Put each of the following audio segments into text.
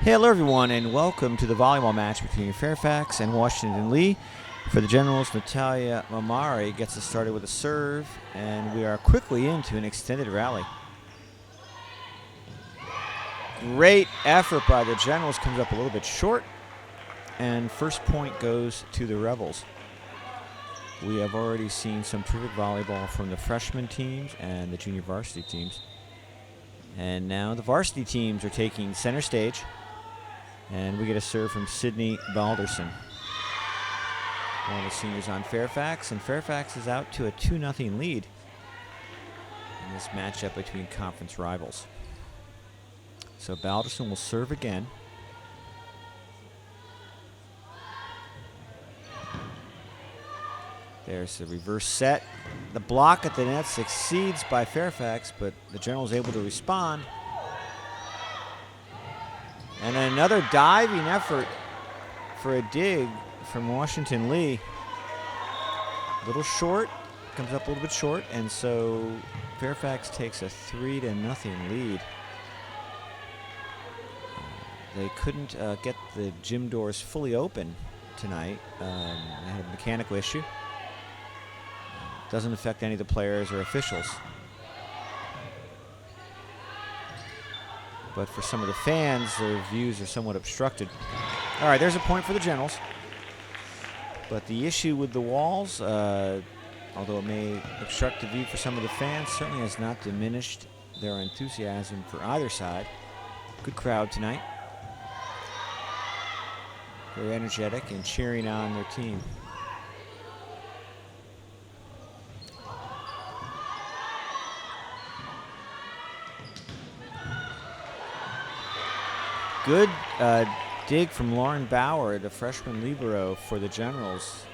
Hello everyone and welcome to the volleyball match between Fairfax and Washington Lee. For the Generals, Natalia Mamari gets us started with a serve, and we are quickly into an extended rally. Great effort by the Generals, comes up a little bit short, and first point goes to the Rebels. We have already seen some terrific volleyball from the freshman teams and the junior varsity teams. And now the varsity teams are taking center stage. And we get a serve from Sydney Balderson, one of the seniors on Fairfax, and Fairfax is out to a 2-0 lead in this matchup between conference rivals. So Balderson will serve again. There's the reverse set. The block at the net succeeds by Fairfax, but the General is able to respond. And another diving effort for a dig from Washington Lee. A little short, comes up a little bit short, and so Fairfax takes a 3-0 lead. They couldn't get the gym doors fully open tonight. They had a mechanical issue. Doesn't affect any of the players or officials. But for some of the fans, their views are somewhat obstructed. All right, there's a point for the Generals. But the issue with the walls, although it may obstruct the view for some of the fans, certainly has not diminished their enthusiasm for either side. Good crowd tonight. Very energetic and cheering on their team. Good dig from Lauren Bauer, the freshman libero for the Generals,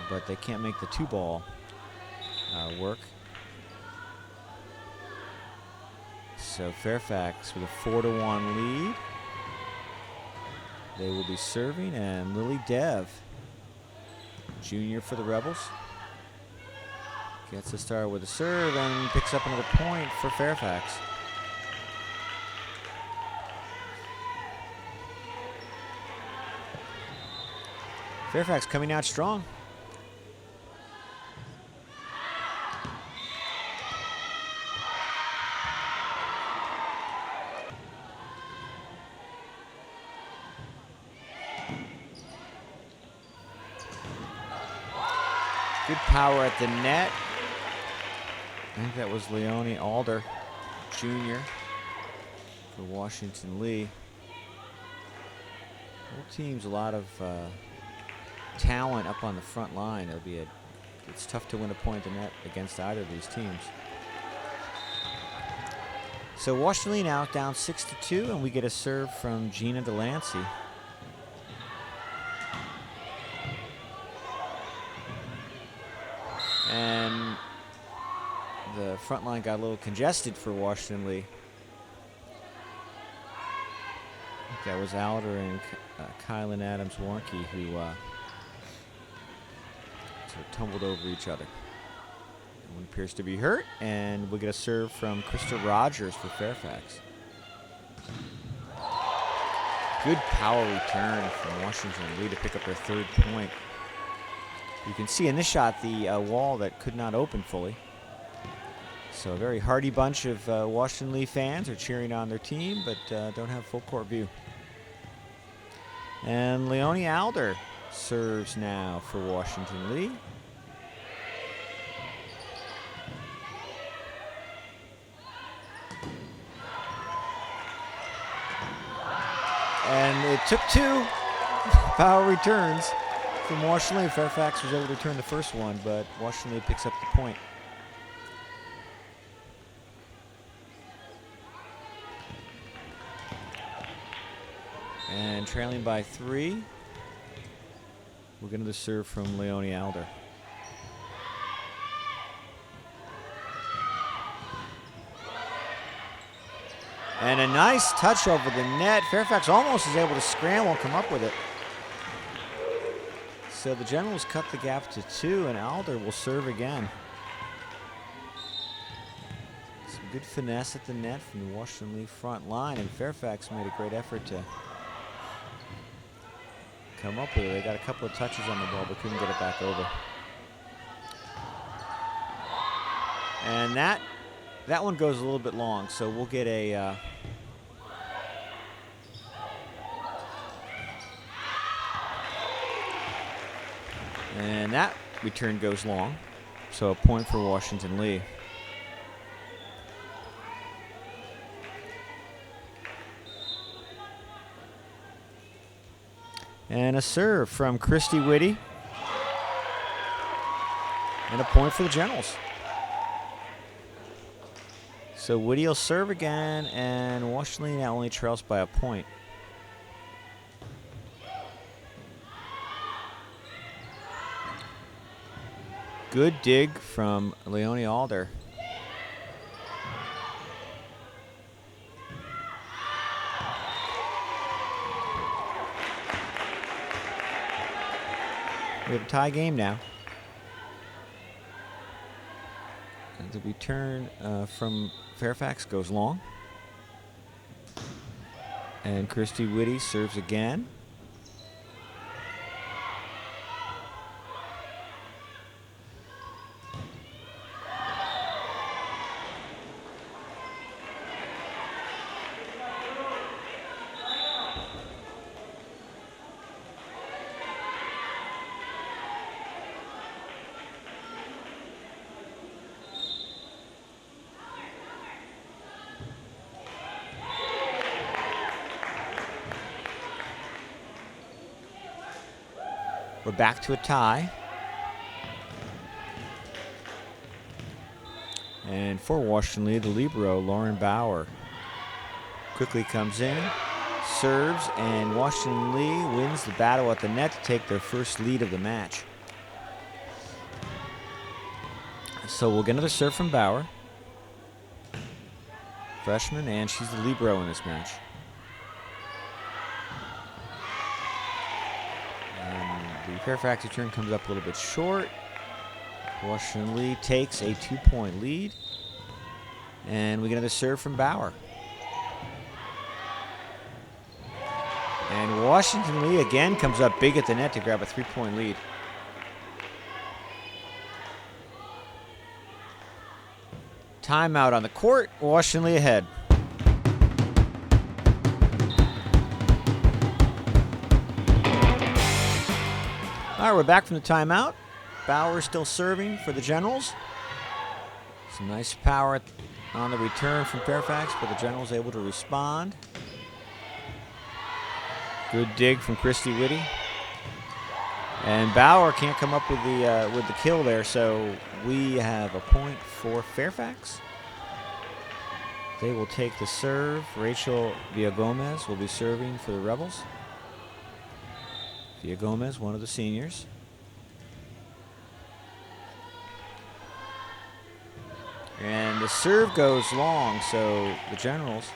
but they can't make the two-ball work. So Fairfax with a 4-1 lead. They will be serving, and Lily Dev, junior for the Rebels, gets a start with a serve and picks up another point for Fairfax. Fairfax coming out strong. Good power at the net. I think that was Leonie Alder, junior, for Washington Lee. Both teams, a lot of talent up on the front line. It's tough to win a point in the net against either of these teams. So Washington Lee now down 6-2, and we get a serve from Gina Delancey. And the front line got a little congested for Washington Lee. I think that was Alder and Kylan Adams-Warnke who sort of tumbled over each other. One appears to be hurt, and we'll get a serve from Krista Rogers for Fairfax. Good power return from Washington Lee to pick up their third point. You can see in this shot the wall that could not open fully. So a very hearty bunch of Washington Lee fans are cheering on their team, but don't have full court view. And Leonie Alder serves now for Washington Lee. And it took two power returns from Washington Lee. Fairfax was able to return the first one, but Washington Lee picks up the point. And trailing by 3, we're going to the serve from Leonie Alder. And a nice touch over the net. Fairfax almost is able to scramble and come up with it. So the Generals cut the gap to 2, and Alder will serve again. Some good finesse at the net from the Washington Lee front line, and Fairfax made a great effort to come up with it. They got a couple of touches on the ball, but couldn't get it back over. And that one goes a little bit long, so we'll get a and that return goes long, so a point for Washington Lee. And a serve from Christy Whitty. And a point for the Generals. So Whitty will serve again, and Washington Lee now only trails by a point. Good dig from Leonie Alder. We have a tie game now. And the return from Fairfax goes long. And Christy Whitty serves again. We're back to a tie. And for Washington Lee, the libero, Lauren Bauer, quickly comes in, serves, and Washington Lee wins the battle at the net to take their first lead of the match. So we'll get another serve from Bauer, freshman, and she's the libero in this match. The Fairfax return comes up a little bit short. Washington Lee takes a 2-point lead. And we get another serve from Bauer. And Washington Lee again comes up big at the net to grab a 3-point lead. Timeout on the court. Washington Lee ahead. All right, we're back from the timeout. Bauer still serving for the Generals. Some nice power on the return from Fairfax, but the Generals able to respond. Good dig from Christy Whitty. And Bauer can't come up with the kill there, so we have a point for Fairfax. They will take the serve. Rachel Villagomez will be serving for the Rebels. Villagomez, one of the seniors. And the serve goes long, so the Generals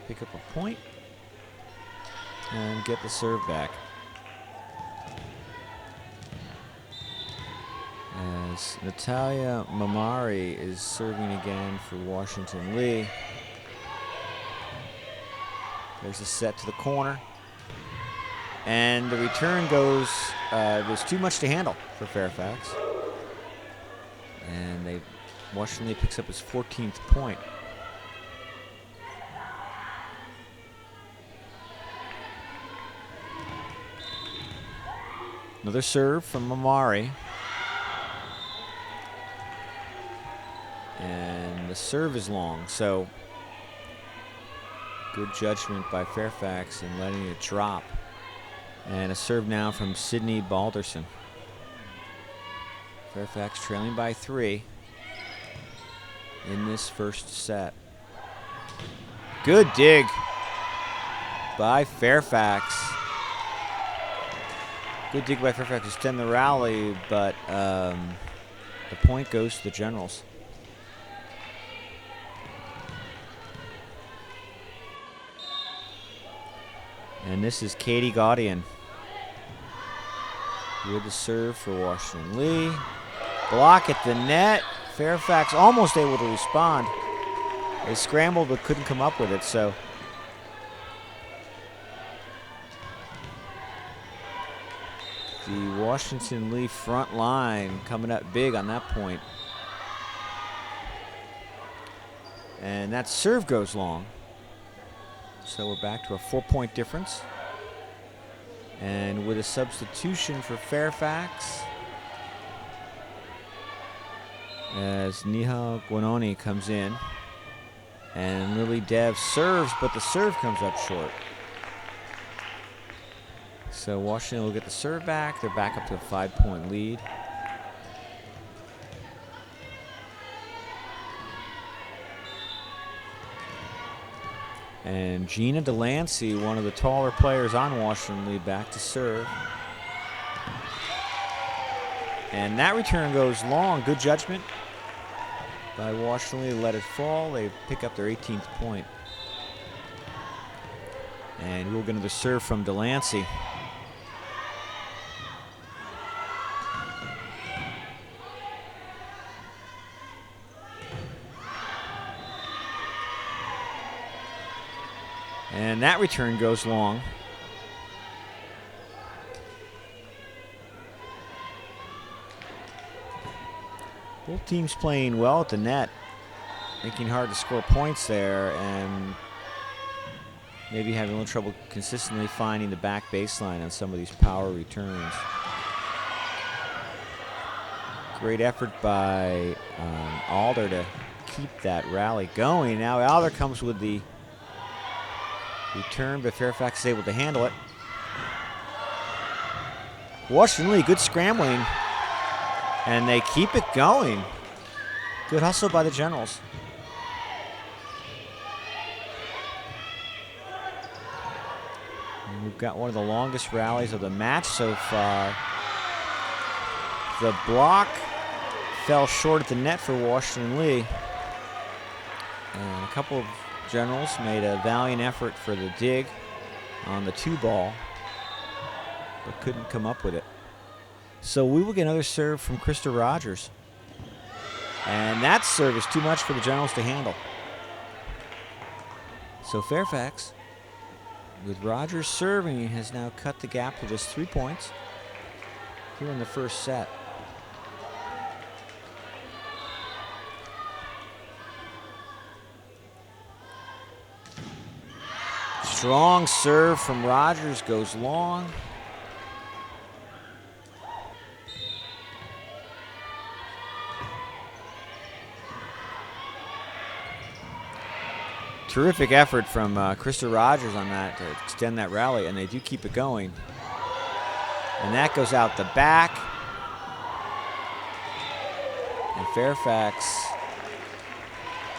pick up a point and get the serve back. As Natalia Mamari is serving again for Washington Lee. There's a set to the corner. And the return goes, was too much to handle for Fairfax. And Washington Lee picks up his 14th point. Another serve from Mamari. And the serve is long, so good judgment by Fairfax in letting it drop. And a serve now from Sydney Balderson. Fairfax trailing by 3 in this first set. Good dig by Fairfax. Good dig by Fairfax to stem the rally, but the point goes to the Generals. And this is Katie Gaudian with the serve for Washington Lee. Block at the net. Fairfax almost able to respond. They scrambled but couldn't come up with it, so. Washington Lee front line coming up big on that point. And that serve goes long. So we're back to a 4-point difference. And with a substitution for Fairfax, as Nihal Guanoni comes in. And Lily Dev serves, but the serve comes up short. So Washington will get the serve back. They're back up to a 5-point lead. And Gina Delancey, one of the taller players on Washington, lead back to serve. And that return goes long. Good judgment by Washington to let it fall. They pick up their 18th point. And we'll get another serve from Delancey. And that return goes long. Both teams playing well at the net, making it hard to score points there, and maybe having a little trouble consistently finding the back baseline on some of these power returns. Great effort by Calder to keep that rally going. Now Calder comes with the return, but Fairfax is able to handle it. Washington Lee, good scrambling, and they keep it going. Good hustle by the Generals. And we've got one of the longest rallies of the match so far. The block fell short at the net for Washington Lee. And a couple of Generals made a valiant effort for the dig on the 2-ball, but couldn't come up with it. So we will get another serve from Krista Rogers. And that serve is too much for the Generals to handle. So Fairfax, with Rogers serving, has now cut the gap to just 3 points here in the first set. Strong serve from Rogers goes long. Terrific effort from Krista Rogers on that to extend that rally, and they do keep it going. And that goes out the back. And Fairfax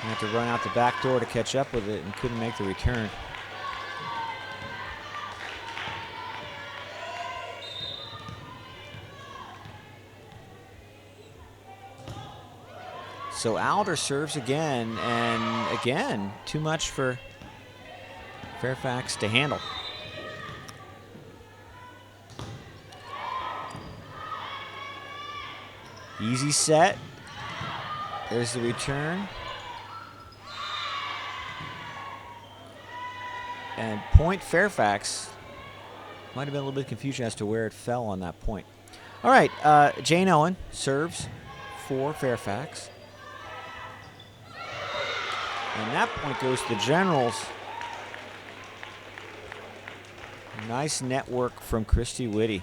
had to run out the back door to catch up with it and couldn't make the return. So Calder serves again, and again, too much for Fairfax to handle. Easy set. There's the return. And point Fairfax. Might have been a little bit of confusion as to where it fell on that point. All right, Jane Owen serves for Fairfax. And that point goes to the Generals. Nice network from Christy Whitty.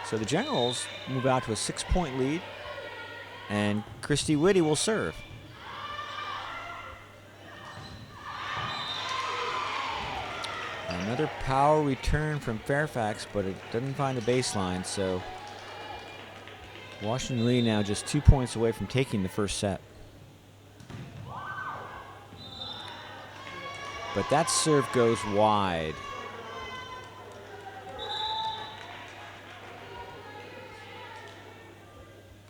So the Generals move out to a 6-point lead, and Christy Whitty will serve. Another power return from Fairfax, but it doesn't find the baseline, so Washington Lee now just 2 points away from taking the first set. But that serve goes wide.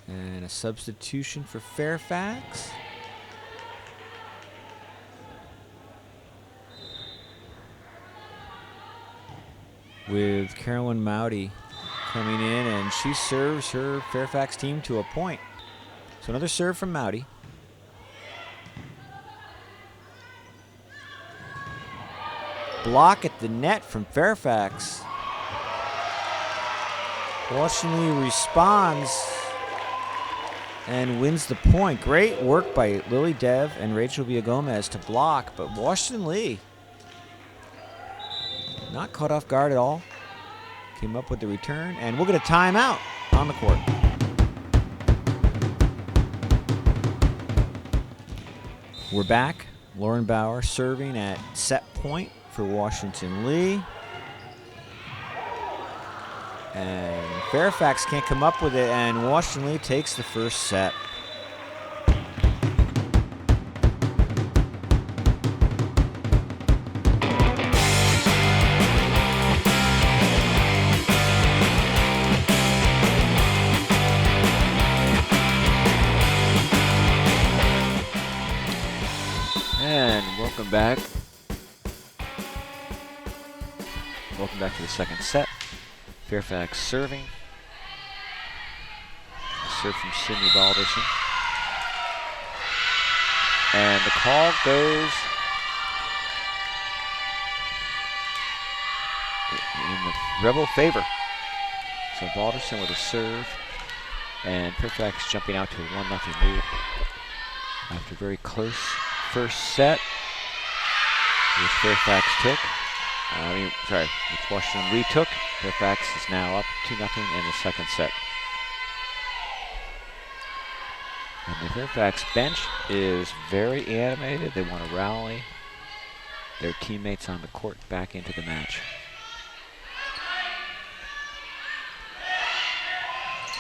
And a substitution for Fairfax. With Carolyn Mowdy coming in, and she serves her Fairfax team to a point. So another serve from Mowdy. block at the net from Fairfax. Washington Lee responds and wins the point. Great work by Lily Dev and Rachel Villagomez to block, but Washington Lee not caught off guard at all. Came up with the return, and we'll get a timeout on the court. We're back. Lauren Bauer serving at set point for Washington Lee. And Fairfax can't come up with it, and Washington Lee takes the first set. And welcome back. Welcome back to the second set. Fairfax serving. A serve from Sydney Balderson. And the call goes in the Rebel favor. So Balderson with a serve. And Fairfax jumping out to a 1-0 lead. After a very close first set, which Fairfax took. Which Washington Lee took. Fairfax is now up 2-0 in the second set. And the Fairfax bench is very animated. They want to rally their teammates on the court back into the match.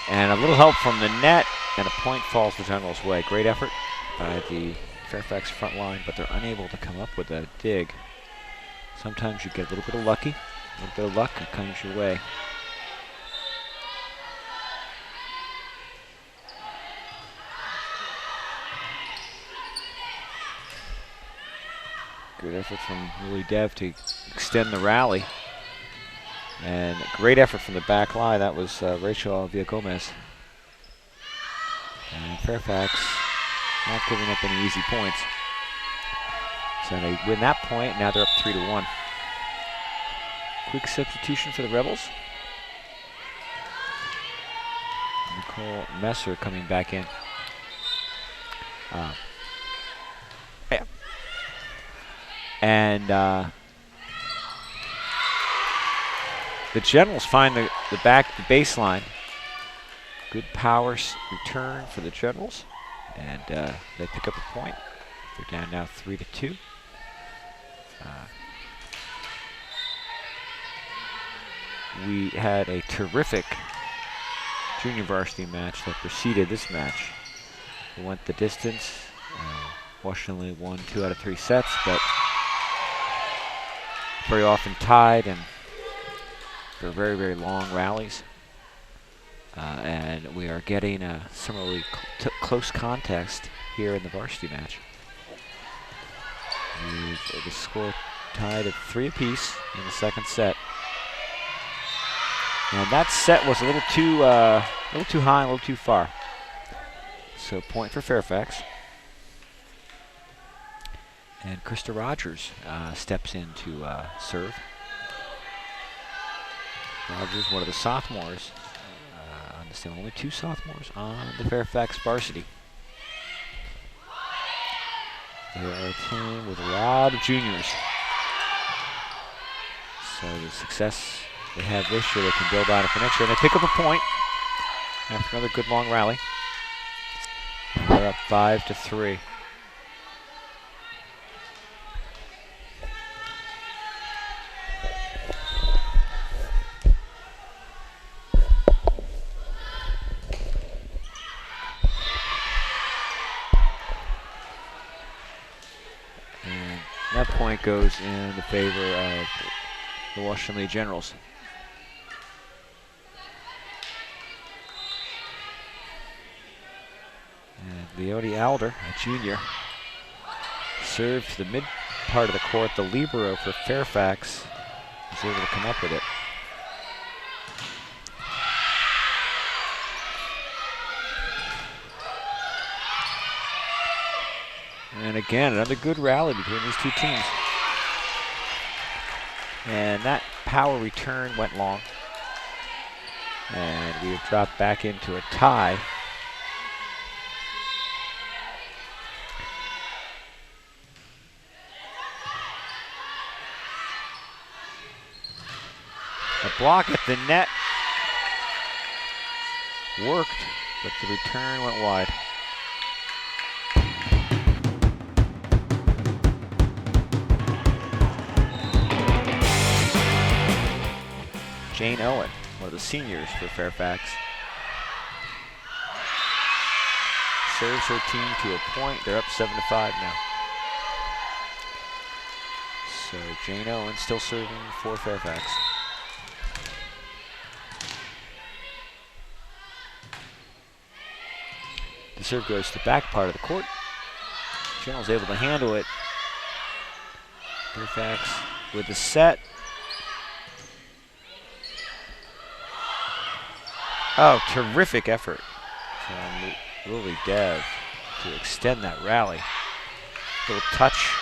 And a little help from the net, and a point falls the Generals' way. Great effort by the Fairfax front line, but they're unable to come up with a dig. Sometimes you get a little bit of lucky, a little bit of luck, and comes your way. Good effort from Lily Dev to extend the rally. And great effort from the back line. That was Rachel Villagomez. And Fairfax not giving up any easy points. So they win that point. Now they're up 3-1. Quick substitution for the Rebels. Nicole Messer coming back in. Yeah. And the Generals find the baseline. Good power return for the Generals. And they pick up a point. They're down now 3-2. We had a terrific junior varsity match that preceded this match. We went the distance. Washington Lee won 2 out of 3 sets, but very often tied, and for very, very long rallies. And we are getting a similarly close contest here in the varsity match. With the score tied at 3 apiece in the second set. And that set was a little too high, a little too far. So point for Fairfax. And Krista Rogers steps in to serve. Rogers, one of the sophomores. Understand only 2 sophomores on the Fairfax varsity. They are a team with a lot of juniors. So the success they have this year, they can build on it for next year. And they pick up a point after another good long rally. And they're up 5-3. And that point goes in the favor of the Washington Lee Generals. And Leonie Alder, a junior, served to the mid part of the court. The libero for Fairfax is able to come up with it. And again, another good rally between these two teams. And that power return went long. And we have dropped back into a tie. A block at the net worked, but the return went wide. Jane Owen, one of the seniors for Fairfax, serves her team to a point. They're up 7-5 now. So Jane Owen still serving for Fairfax. The serve goes to the back part of the court. Channel's able to handle it. Fairfax with the set. Oh, terrific effort from Lily Dev to extend that rally. Little touch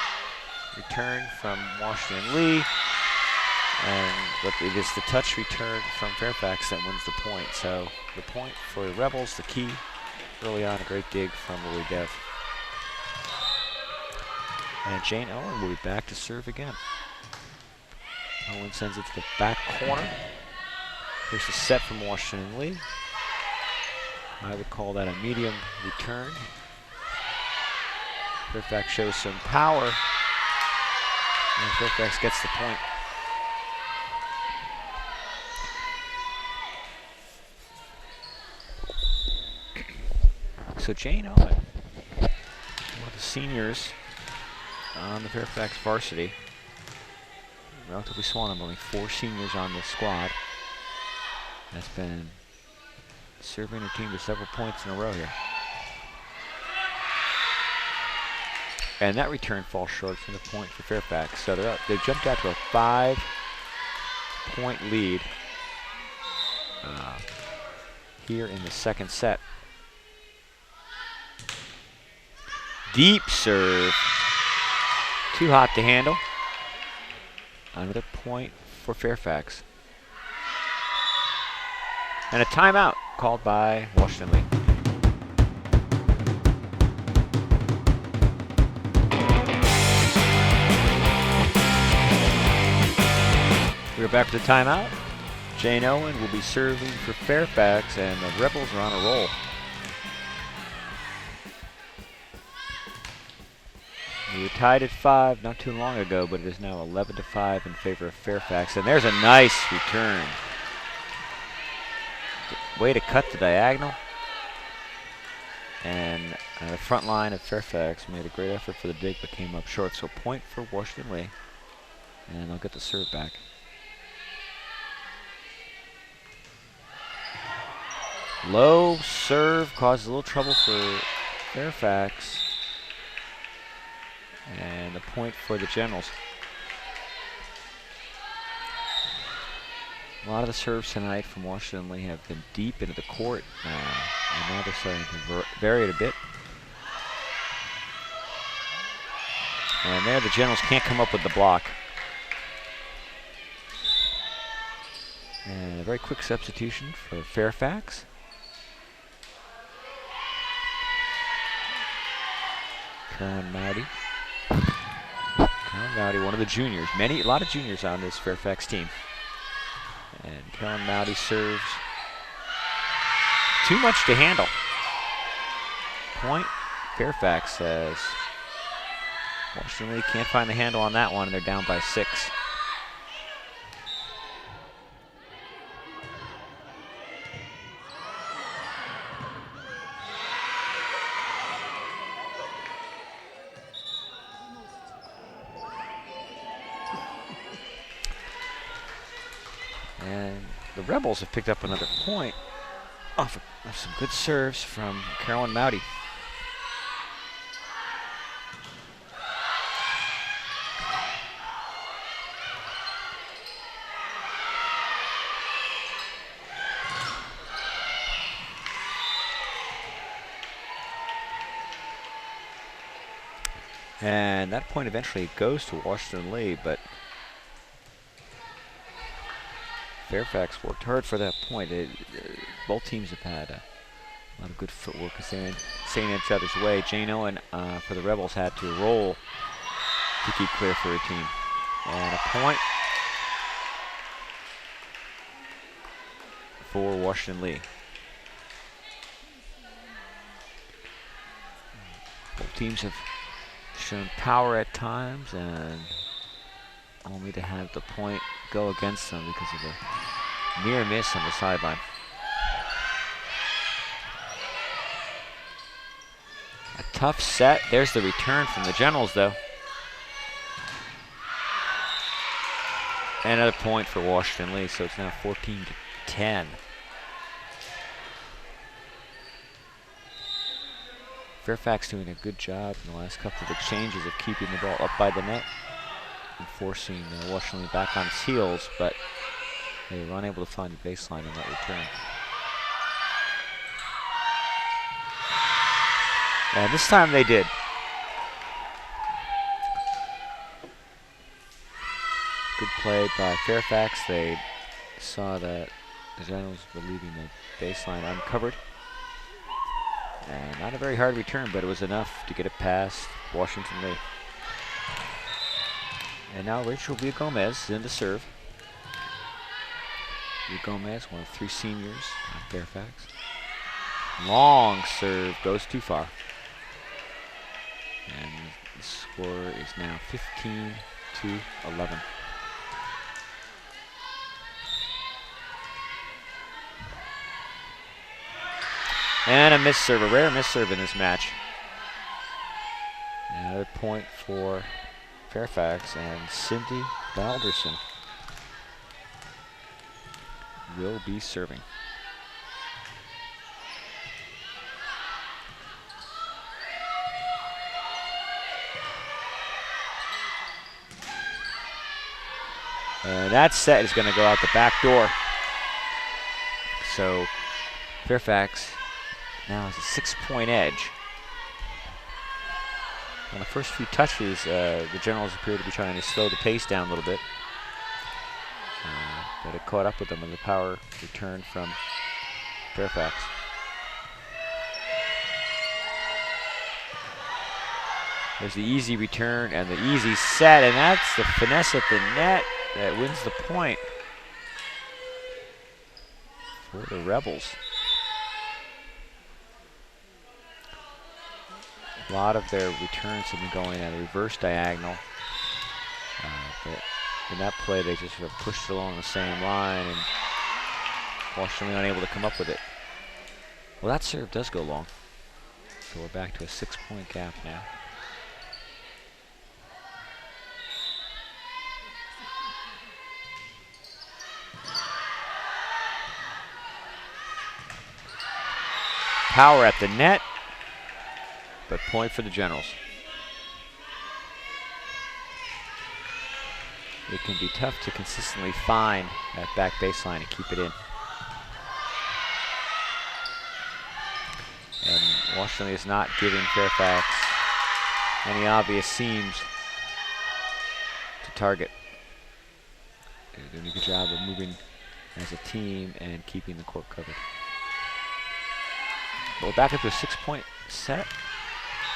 return from Washington Lee. But it is the touch return from Fairfax that wins the point. So the point for the Rebels, the key early on, a great dig from Lily Dev. And Jane Owen will be back to serve again. Owen sends it to the back corner. Here's the set from Washington Lee. I would call that a medium return. Fairfax shows some power, and Fairfax gets the point. So Jane Owen, one of the seniors on the Fairfax varsity, relatively small number, only 4 seniors on the squad, has been serving her team to several points in a row here. And that return falls short from the point for Fairfax. So they're up. They've jumped out to a 5-point lead here in the second set. Deep serve. Too hot to handle. Another point for Fairfax. And a timeout called by Washington Lee. We're back for the timeout. Jane Owen will be serving for Fairfax, and the Rebels are on a roll. We were tied at 5 not too long ago, but it is now 11-5 in favor of Fairfax. And there's a nice return. Way to cut the diagonal. And the front line of Fairfax made a great effort for the dig, but came up short. So point for Washington Lee. And they'll get the serve back. Low serve causes a little trouble for Fairfax. And the point for the Generals. A lot of the serves tonight from Washington Lee have been deep into the court. And now they're starting to vary it a bit. And there the Generals can't come up with the block. And a very quick substitution for Fairfax. Carolyn Mowdy. Carolyn Mowdy, one of the juniors. A lot of juniors on this Fairfax team. And Carolyn Mowdy serves. Too much to handle. Point Fairfax says. Washington Lee can't find the handle on that one, and they're down by 6. And the Rebels have picked up another point off of some good serves from Carolyn Mowdy. And that point eventually goes to Washington Lee, but Fairfax worked hard for that point. Both teams have had a lot of good footwork staying in each other's way. Jane Owen for the Rebels had to roll to keep clear for her team. And a point for Washington Lee. Both teams have shown power at times and only to have the point go against them because of a near miss on the sideline. A tough set. There's the return from the Generals, though. And another point for Washington Lee, so it's now 14-10. Fairfax doing a good job in the last couple of exchanges of keeping the ball up by the net and forcing Washington Lee back on its heels, but they were unable to find the baseline in that return. And this time they did. Good play by Fairfax. They saw that the Generals were leaving the baseline uncovered. And not a very hard return, but it was enough to get it past Washington Lee. And now Rachel Villagomez is in to serve. Villagomez, one of 3 seniors on Fairfax. Long serve, goes too far. And the score is now 15-11. And a miss serve, a rare miss serve in this match. Another point for Fairfax, and Cindy Balderson will be serving. And that set is going to go out the back door. So Fairfax now has a 6-point edge. On the first few touches, the Generals appear to be trying to slow the pace down a little bit. But it caught up with them in the power return from Fairfax. There's the easy return and the easy set, and that's the finesse at the net that wins the point for the Rebels. A lot of their returns have been going at a reverse diagonal. But in that play, they just sort of pushed along the same line, and Washington unable to come up with it. Well, that serve does go long. So we're back to a 6-point gap now. Power at the net, but point for the Generals. It can be tough to consistently find that back baseline and keep it in. And Washington is not giving Fairfax any obvious seams to target. They're doing a good job of moving as a team and keeping the court covered. But we're back up to a 6-point set.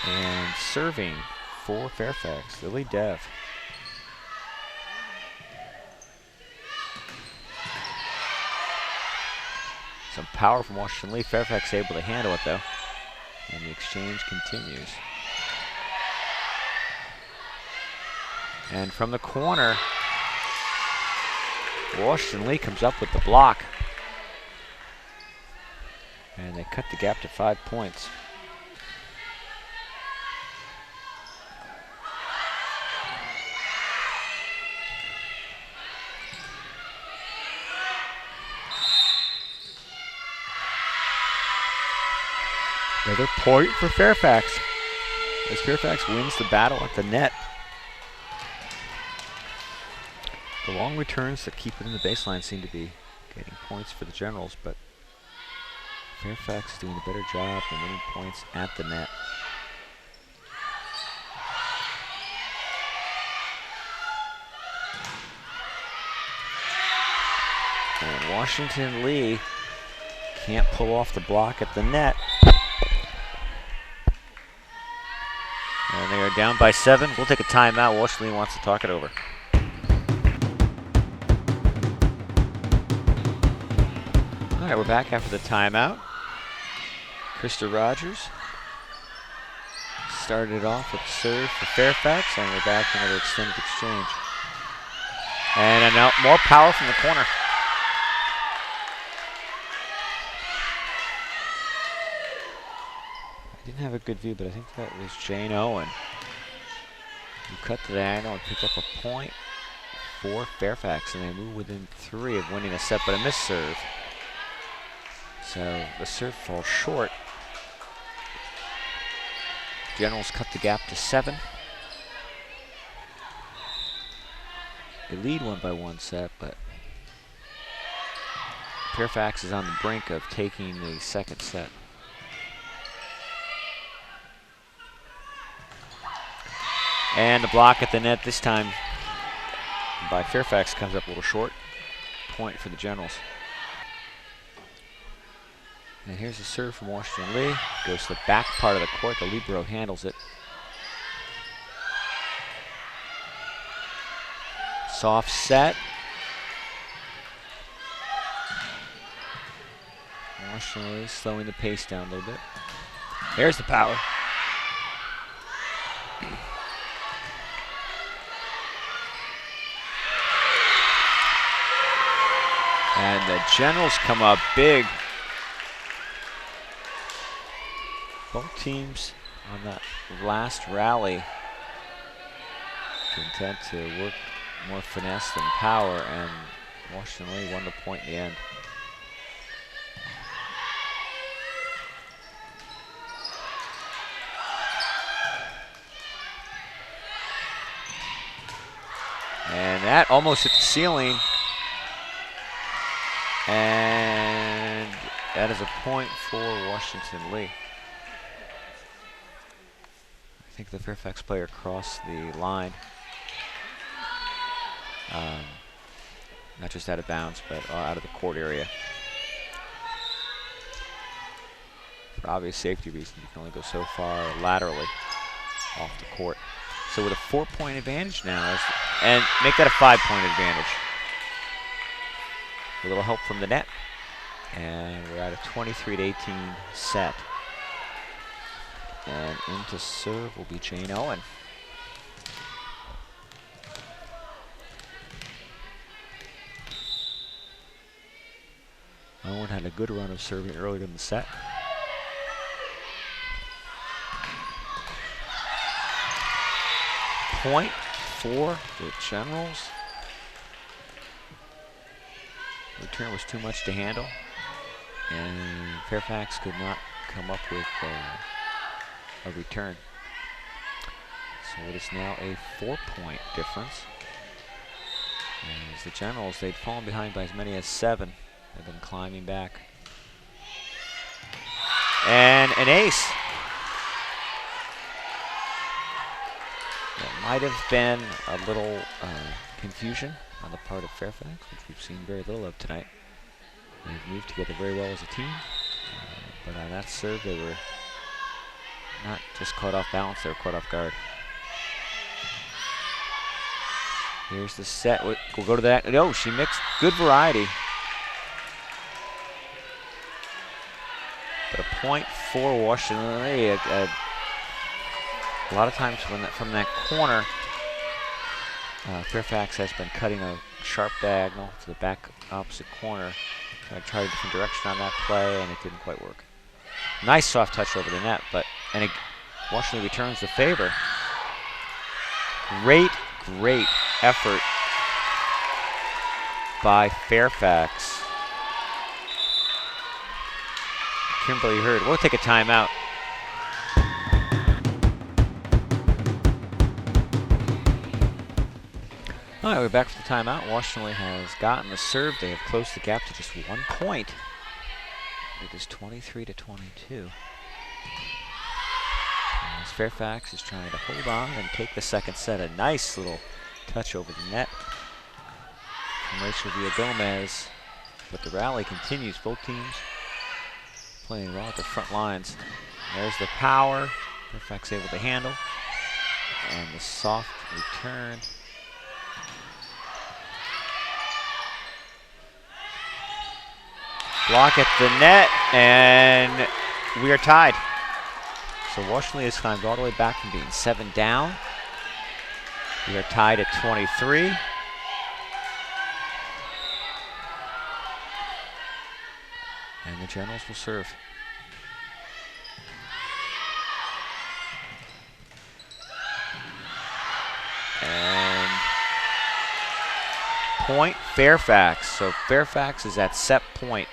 And serving for Fairfax, Lily Dev. Some power from Washington Lee. Fairfax able to handle it though. And the exchange continues. And from the corner, Washington Lee comes up with the block. And they cut the gap to 5 points. Another point for Fairfax, as Fairfax wins the battle at the net. The long returns that keep it in the baseline seem to be getting points for the Generals, but Fairfax is doing a better job than winning points at the net. Washington Lee can't pull off the block at the net. And they are down by 7. We'll take a timeout. Washington Lee wants to talk it over. All right, we're back after the timeout. Krista Rogers started it off with a serve for Fairfax, and we're back for another extended exchange. And now more power from the corner. I didn't have a good view, but I think that was Jane Owen who cut the diagonal and picked up a point for Fairfax, and they move within 3 of winning a set, but a missed serve. So the serve falls short. Generals cut the gap to 7. They lead 1 by 1 set, but Fairfax is on the brink of taking the second set. And the block at the net this time by Fairfax comes up a little short. Point for the Generals. And here's a serve from Washington Lee. Goes to the back part of the court. The libero handles it. Soft set. Washington Lee slowing the pace down a little bit. There's the power. And the Generals come up big. Both teams on that last rally content to work more finesse than power, and Washington Lee won the point in the end. And that almost hit the ceiling. And that is a point for Washington Lee. I think the Fairfax player crossed the line. Not just out of bounds, but out of the court area. For obvious safety reasons, you can only go so far laterally off the court. So with a 4-point advantage now, and make that a 5-point advantage. A little help from the net. And we're at a 23-18 set. And into serve will be Jane Owen. Owen had a good run of serving earlier in the set. Point for the Generals. Return was too much to handle, and Fairfax could not come up with a return. So it is now a 4-point difference. As the Generals, they'd fallen behind by as many as 7. They've been climbing back. And an ace. There might have been a little confusion on the part of Fairfax, which we've seen very little of tonight. They've moved together very well as a team, but on that serve they were not just caught off balance, they were caught off guard. Here's the set. We'll go to that. No, she mixed good variety. But a point for Washington Lee. A lot of times from that corner, Fairfax has been cutting a sharp diagonal to the back opposite corner. I tried a different direction on that play, and it didn't quite work. Nice soft touch over the net, but Washington returns the favor. Great effort by Fairfax. Kimberly Hurd. We'll take a timeout. All right, we're back for the timeout. Washington has gotten the serve. They have closed the gap to just 1 point. It is 23-22. As Fairfax is trying to hold on and take the second set. A nice little touch over the net from Rachel Villagomez. but the rally continues. Both teams playing well at the front lines. There's the power. Fairfax able to handle. And the soft return. Block at the net, and we are tied. So Washington has climbed all the way back from being 7 down. We are tied at 23. And the Generals will serve. And point Fairfax. So Fairfax is at set point.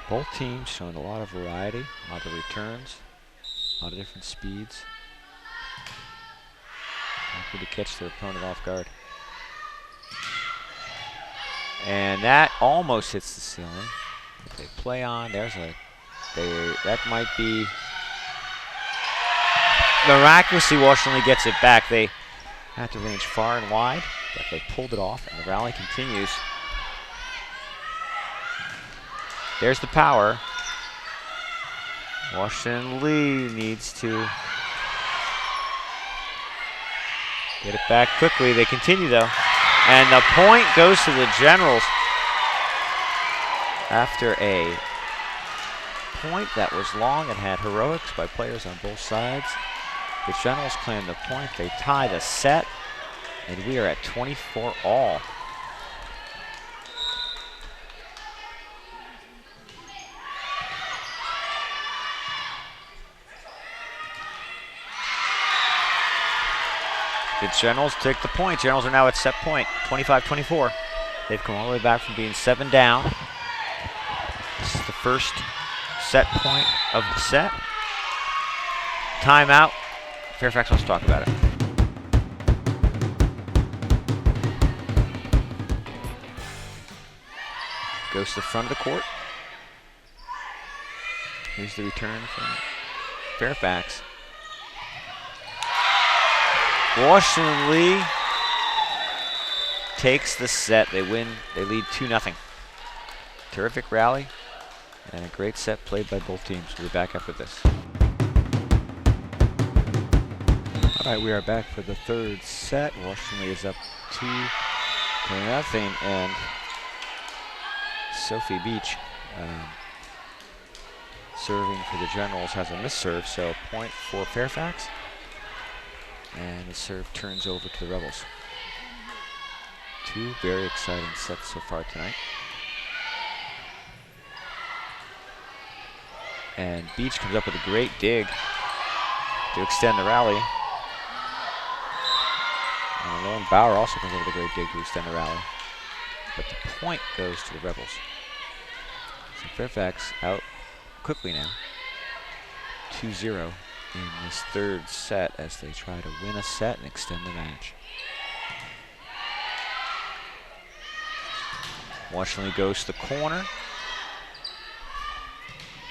Both teams showing a lot of variety, a lot of returns, a lot of different speeds. Happy to catch their opponent off guard. And that almost hits the ceiling. If they play on, that might be, miraculously Washington gets it back. They had to range far and wide, but they pulled it off, and the rally continues. There's the power. Washington Lee needs to get it back quickly. They continue though. And the point goes to the Generals after a point that was long and had heroics by players on both sides. The Generals claim the point. They tie the set, and we are at 24 all. The Generals take the point. Generals are now at set point, 25-24. They've come all the way back from being 7 down. This is the first set point of the set. Timeout. Fairfax wants to talk about it. Goes to the front of the court. Here's the return from Fairfax. Washington Lee takes the set. They win. They lead 2-0. Terrific rally and a great set played by both teams. We'll be back after this. All right, we are back for the third set. Washington Lee is up 2-0, and Sophie Beach serving for the Generals has a missed serve, so point for Fairfax. And the serve turns over to the Rebels. 2 very exciting sets so far tonight. And Beach comes up with a great dig to extend the rally. And Lauren Bauer also comes up with a great dig to extend the rally. But the point goes to the Rebels. So Fairfax out quickly now. 2-0. In this third set as they try to win a set and extend the match. Washington goes to the corner.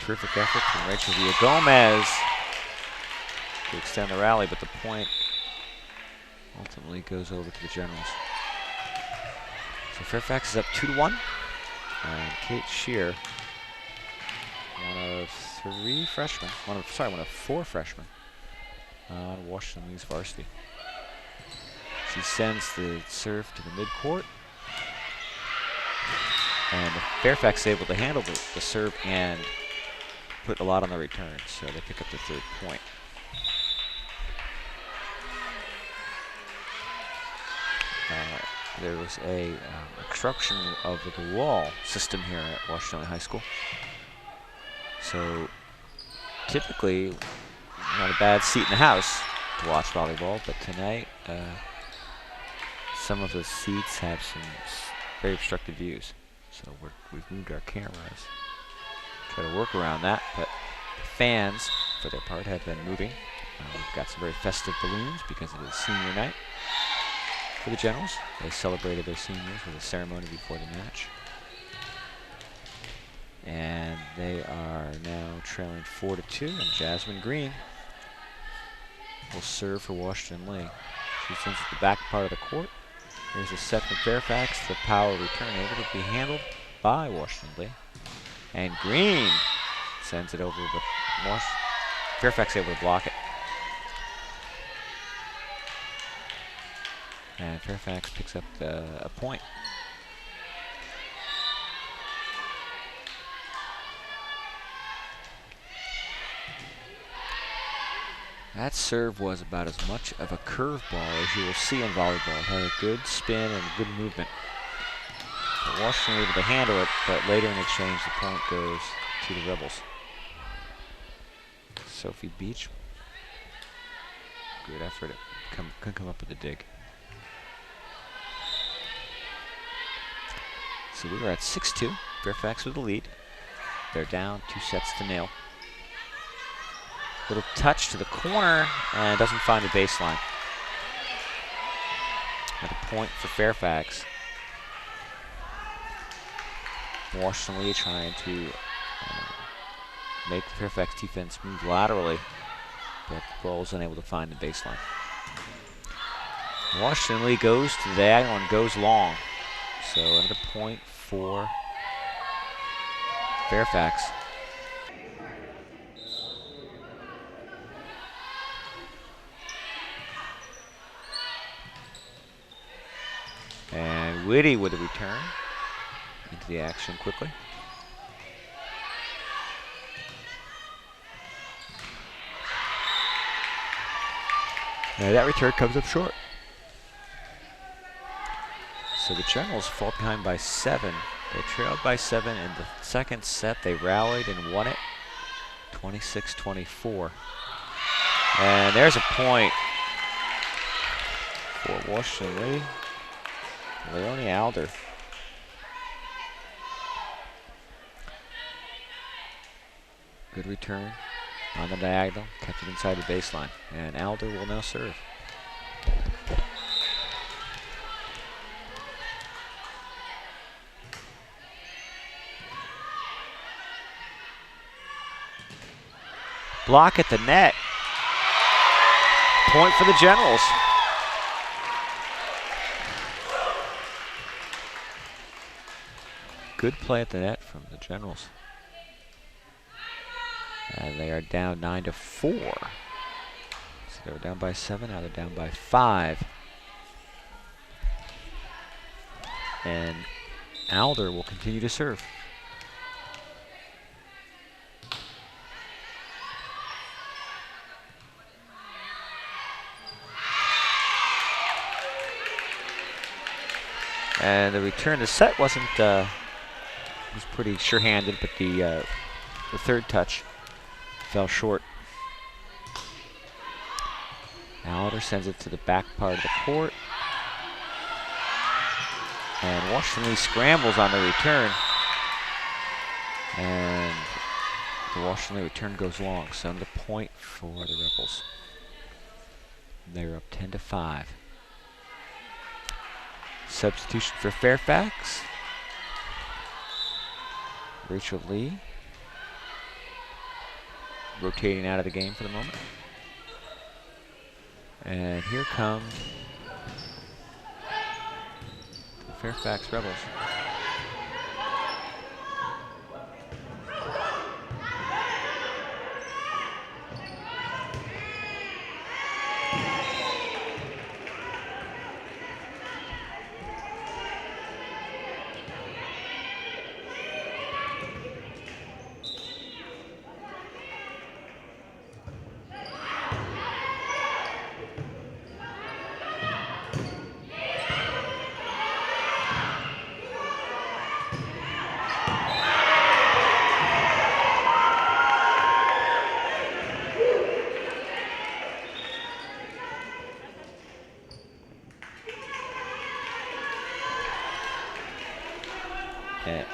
Terrific effort from Rachel Villagomez to extend the rally, but the point ultimately goes over to the Generals. So Fairfax is up 2-1. And Kate Shear, one of 4 freshmen on Washington Lee's varsity. She sends the serve to the midcourt, and Fairfax is able to handle the serve and put a lot on the return, so they pick up the 3rd point. There was a construction of the wall system here at Washington High School. So typically, not a bad seat in the house to watch volleyball, but tonight some of the seats have some very obstructed views. So we've moved our cameras, try to work around that, but the fans, for their part, have been moving. We've got some very festive balloons because it is senior night for the Generals. They celebrated their seniors with a ceremony before the match. And they are now trailing 4-2, and Jasmine Green will serve for Washington Lee. She sends it to the back part of the court. Here's a set from Fairfax. The power return able to be handled by Washington Lee. And Green sends it over, but Fairfax able to block it. And Fairfax picks up a point. That serve was about as much of a curveball as you will see in volleyball. It had a good spin and good movement. But Washington able to handle it, but later in exchange the point goes to the Rebels. Sophie Beach, good effort. Couldn't come up with a dig. So we are at 6-2. Fairfax with the lead. They're down 2-0. Little touch to the corner and doesn't find the baseline. Another point for Fairfax. Washington Lee trying to make the Fairfax defense move laterally, but the ball is unable to find the baseline. Washington Lee goes to the diagonal and goes long. So another point for Fairfax. And Whitty with a return into the action quickly. And that return comes up short. So the Generals fall behind by 7. They trailed by 7 in the second set. They rallied and won it 26-24. And there's a point for Washington Lee. Leonie Alder. Good return on the diagonal, kept it inside the baseline, and Alder will now serve. Block at the net. Point for the Generals. Good play at the net from the Generals. And they are down 9-4. So they were down by 7, now they're down by 5. And Alder will continue to serve. And the return to set wasn't was pretty sure-handed, but the third touch fell short. Alder sends it to the back part of the court. And Washington Lee scrambles on the return. And the Washington Lee return goes long, so another point for the Rebels. They're up 10-5. Substitution for Fairfax. Rachel Lee rotating out of the game for the moment. And here come the Fairfax Rebels.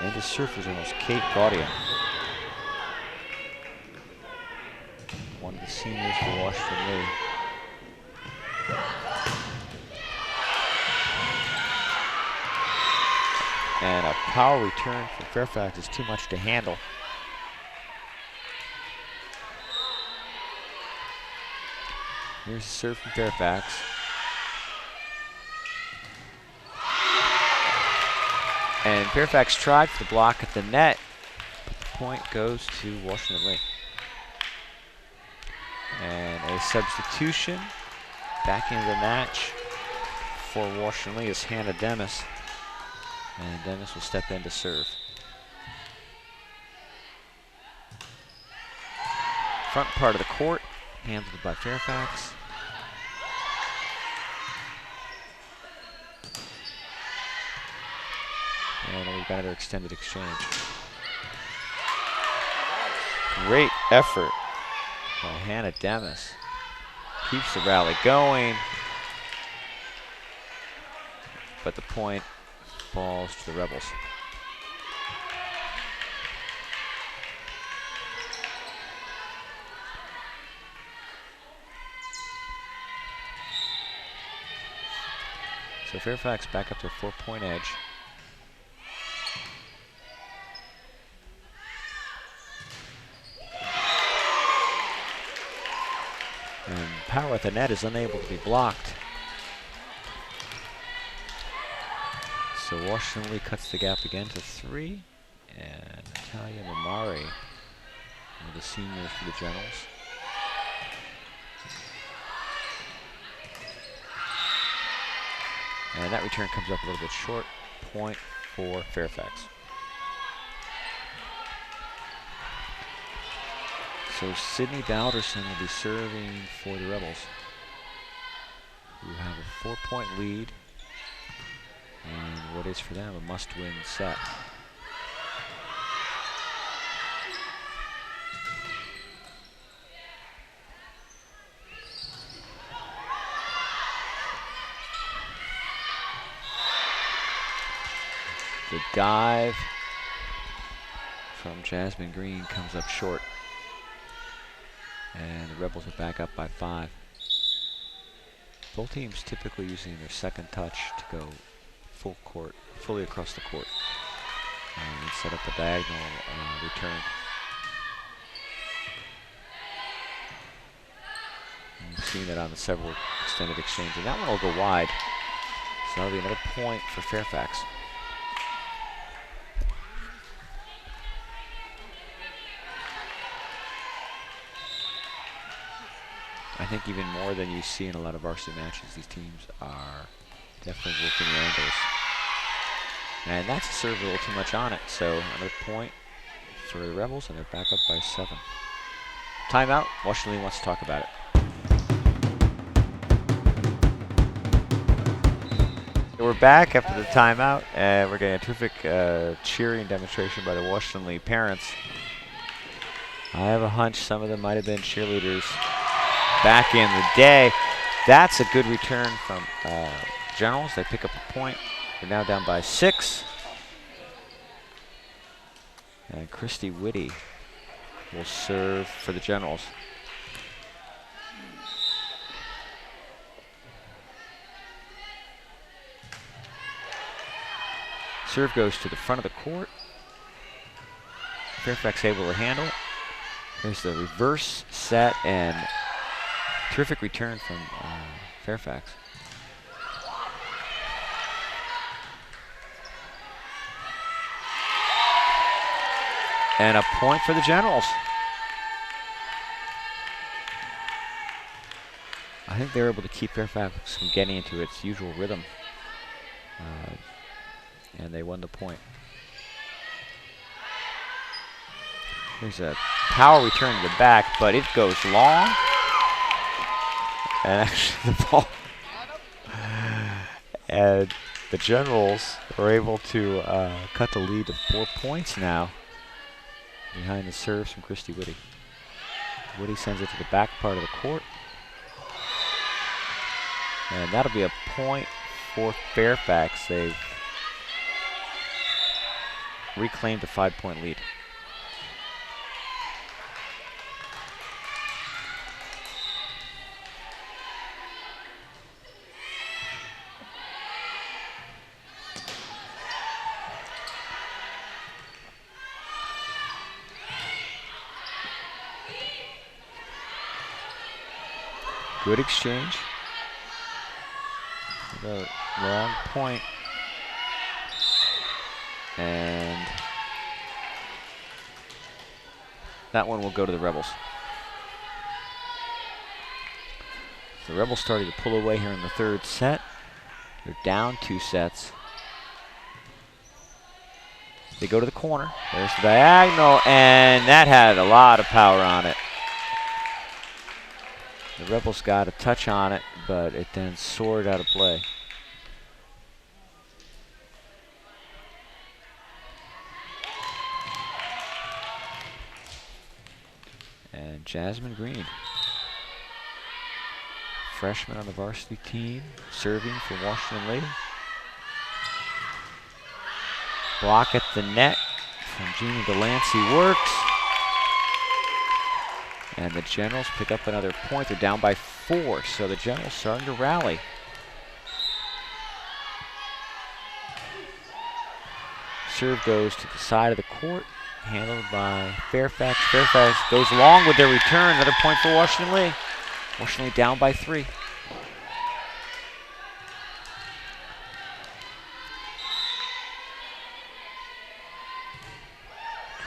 And the surface almost Kate Gaudia, one of the seniors for Washington Lee. And a power return for Fairfax is too much to handle. Here's a serve from Fairfax. And Fairfax tried for the block at the net, but the point goes to Washington Lee. And a substitution back into the match for Washington Lee is Hannah Demis. And Demis will step in to serve. Front part of the court, handled by Fairfax. And we've got another extended exchange. Great effort by Hannah Demis. Keeps the rally going. But the point falls to the Rebels. So Fairfax back up to a 4-point edge. And power at the net is unable to be blocked. So Washington Lee cuts the gap again to 3. And Natalia Mamari, one of the seniors for the Generals. And that return comes up a little bit short. Point for Fairfax. So Sydney Balderson will be serving for the Rebels, who have a 4-point lead and what is for them a must-win set. The dive from Jasmine Green comes up short. And the Rebels are back up by 5. Both teams typically using their second touch to go full court, fully across the court, and set up a diagonal return. And we've seen that on the several extended exchanges. And that one will go wide. So that'll be another point for Fairfax. I think even more than you see in a lot of varsity matches, these teams are definitely working the angles. And that's a serve a little too much on it. So another point for the Rebels, and they're back up by 7. Timeout. Washington Lee wants to talk about it. We're back after the timeout, and we're getting a terrific cheering demonstration by the Washington Lee parents. I have a hunch some of them might have been cheerleaders back in the day. That's a good return from Generals. They pick up a point. They're now down by 6. And Christy Whitty will serve for the Generals. Serve goes to the front of the court. Fairfax able to handle it. There's the reverse set and terrific return from Fairfax. And a point for the Generals. I think they were able to keep Fairfax from getting into its usual rhythm. And they won the point. There's a power return to the back, but it goes long. And actually the ball. And the Generals are able to cut the lead to 4 points now behind the serves from Christy Whitty. Whitty sends it to the back part of the court. And that'll be a point for Fairfax. They've reclaimed a 5-point lead. Good exchange. The long point. And that one will go to the Rebels. The Rebels starting to pull away here in the third set. They're down 2 sets. They go to the corner. There's the diagonal, and that had a lot of power on it. The Rebels got a touch on it, but it then soared out of play. And Jasmine Green, freshman on the varsity team, serving for Washington Lady. Block at the net from Gina Delancey works. And the Generals pick up another point. They're down by 4, so the Generals starting to rally. Serve goes to the side of the court, handled by Fairfax. Fairfax goes long with their return. Another point for Washington Lee. Washington Lee down by 3.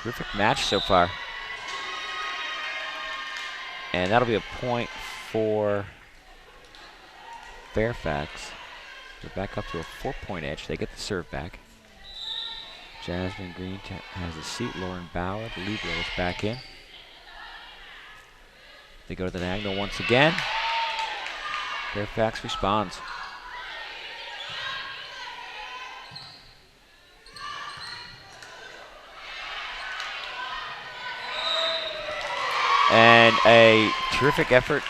Terrific match so far. And that'll be a point for Fairfax. They're back up to a 4-point edge. They get the serve back. Jasmine Green has a seat. Lauren Bauer, the libero, is back in. They go to the diagonal once again. Fairfax responds. And a terrific effort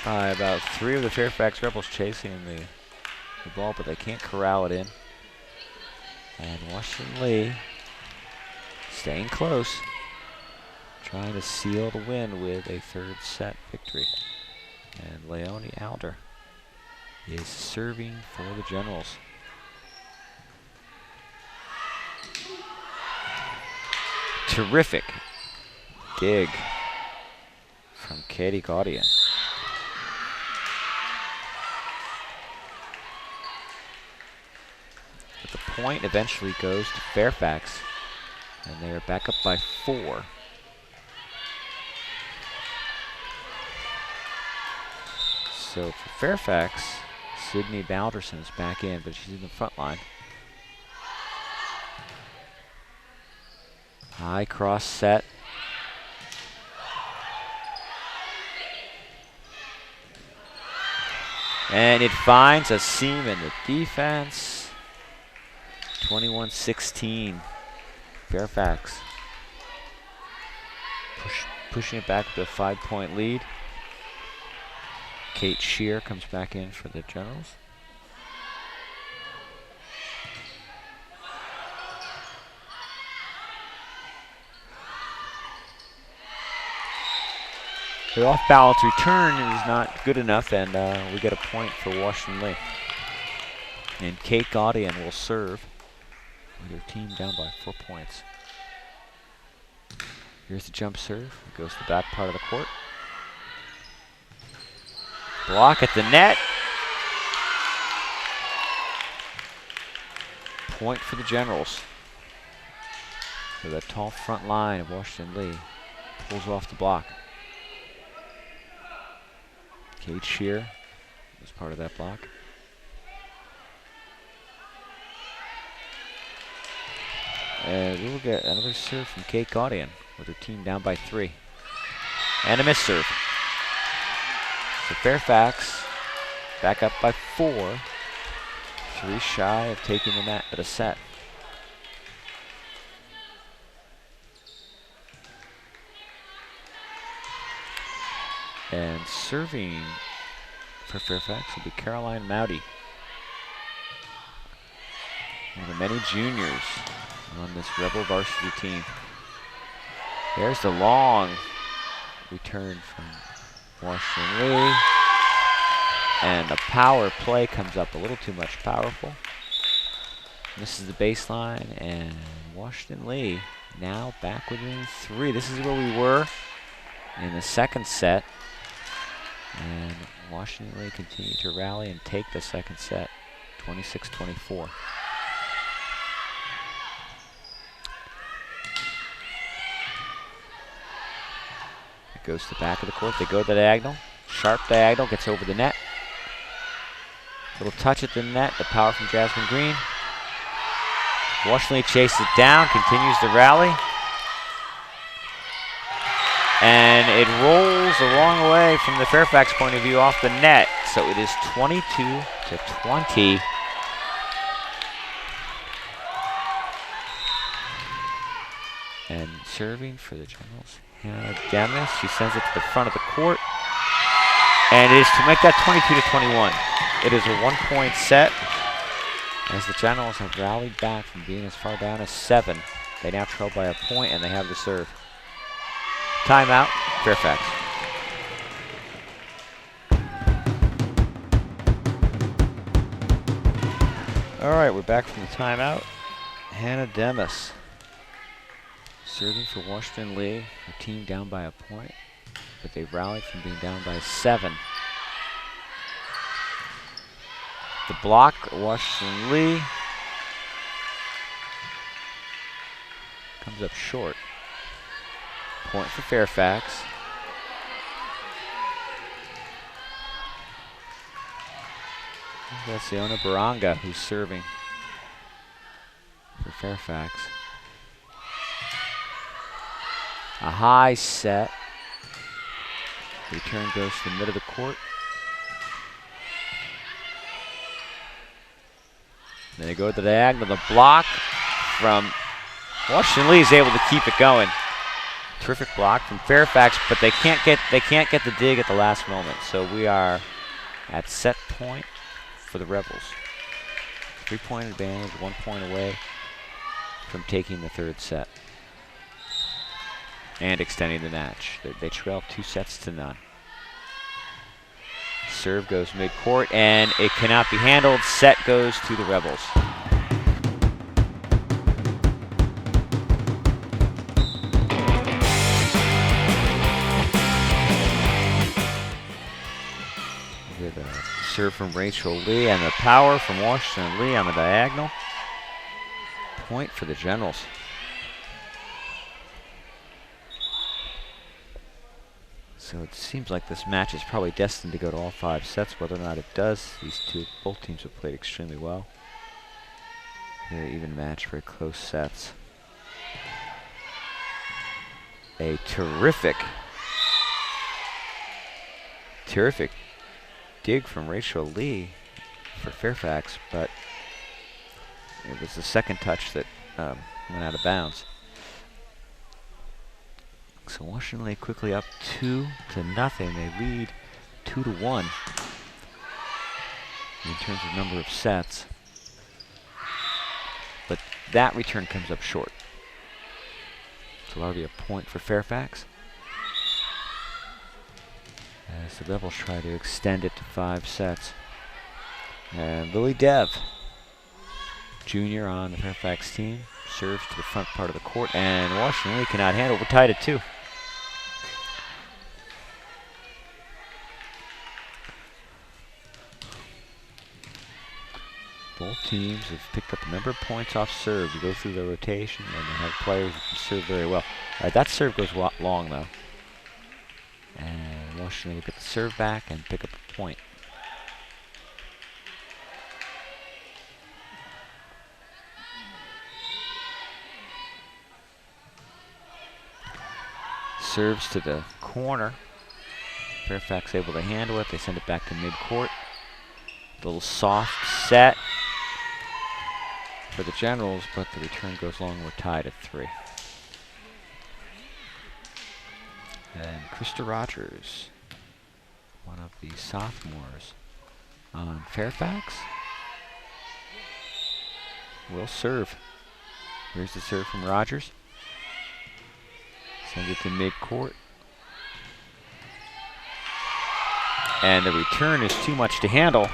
by about 3 of the Fairfax Rebels chasing the ball, but they can't corral it in. And Washington Lee staying close, trying to seal the win with a 3rd set victory. And Leonie Alder is serving for the Generals. Terrific dig from Katie Gaudian. But the point eventually goes to Fairfax, and they are back up by 4. So for Fairfax, Sydney Balderson is back in, but she's in the front line. High cross set. And it finds a seam in the defense. 21-16. Fairfax pushing it back to a 5-point lead. Kate Shear comes back in for the Generals. The off-balance return is not good enough, and we get a point for Washington Lee. And Kate Gaudian will serve with her team down by 4 points. Here's the jump serve. It goes to the back part of the court. Block at the net. Point for the Generals. So that tall front line of Washington Lee pulls off the block. Kate Shear was part of that block. And we will get another serve from Kate Gaudian with her team down by 3. And a miss serve. So Fairfax back up by 4. 3 shy of taking the set. And serving for Fairfax will be Caroline Mowdy, one of the many juniors on this Rebel varsity team. There's the long return from Washington Lee. And the power play comes up a little too much powerful. This is the baseline, and Washington Lee now back within 3. This is where we were in the second set. And Washington Lee continued to rally and take the second set, 26-24. It goes to the back of the court. They go to the diagonal. Sharp diagonal, gets over the net. Little touch at the net, the power from Jasmine Green. Washington Lee chases it down, continues to rally. And it rolls the wrong way from the Fairfax point of view off the net. So it is 22-20. And serving for the Generals, Hannah Demis. She sends it to the front of the court. And it is to make that 22-21. It is a 1-point set. As the Generals have rallied back from being as far down as 7. They now trail by a point and they have the serve. Timeout, Fairfax. All right, we're back from the timeout. Hannah Demis serving for Washington Lee. Her team down by a point, but they've rallied from being down by 7. The block, Washington Lee comes up short. Point for Fairfax. That's Siona Baranga who's serving for Fairfax. A high set. Return goes to the middle of the court. Then they go to the diagonal. The block from Washington Lee is able to keep it going. Terrific block from Fairfax, but they can't get the dig at the last moment. So we are at set point for the Rebels. 3-point advantage, 1 point away from taking the third set and extending the match. They trail 2-0. Serve goes midcourt, and it cannot be handled. Set goes to the Rebels. With a serve from Rachel Lee and the power from Washington Lee on the diagonal. Point for the Generals. So it seems like this match is probably destined to go to all 5 sets. Whether or not it does, both teams have played extremely well. Very even match, very close sets. A terrific dig from Rachel Lee for Fairfax, but it was the second touch that went out of bounds. So Washington Lee quickly up 2-0. They lead 2-1 in terms of number of sets. But that return comes up short. So that'll be a point for Fairfax, as the Rebels try to extend it to 5 sets. And Lily Dev, junior on the Fairfax team, serves to the front part of the court, and Washington Lee cannot handle. We're tied at 2. Both teams have picked up a number of points off serve. You go through the rotation, and they have players who can serve very well. All right, that serve goes long, though. And Washington will get the serve back and pick up a point. Serves to the corner. Fairfax able to handle it. They send it back to midcourt. A little soft set for the Generals, but the return goes long. We're tied at 3. And Krista Rogers, one of the sophomores on Fairfax, will serve. Here's the serve from Rogers. Sends it to midcourt. And the return is too much to handle.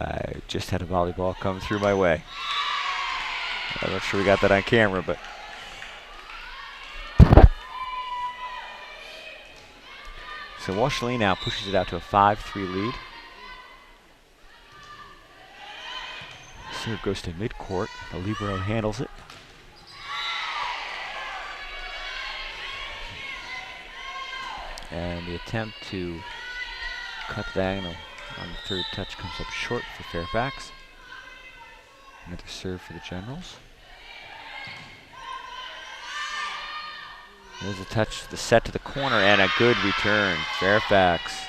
I just had a volleyball come through my way. I'm not sure we got that on camera, but. So Washington now pushes it out to a 5-3 lead. Serve goes to midcourt. The libero handles it. And the attempt to cut the diagonal on the third touch comes up short for Fairfax. Another serve for the Generals. There's a touch, the set to the corner, and a good return. Fairfax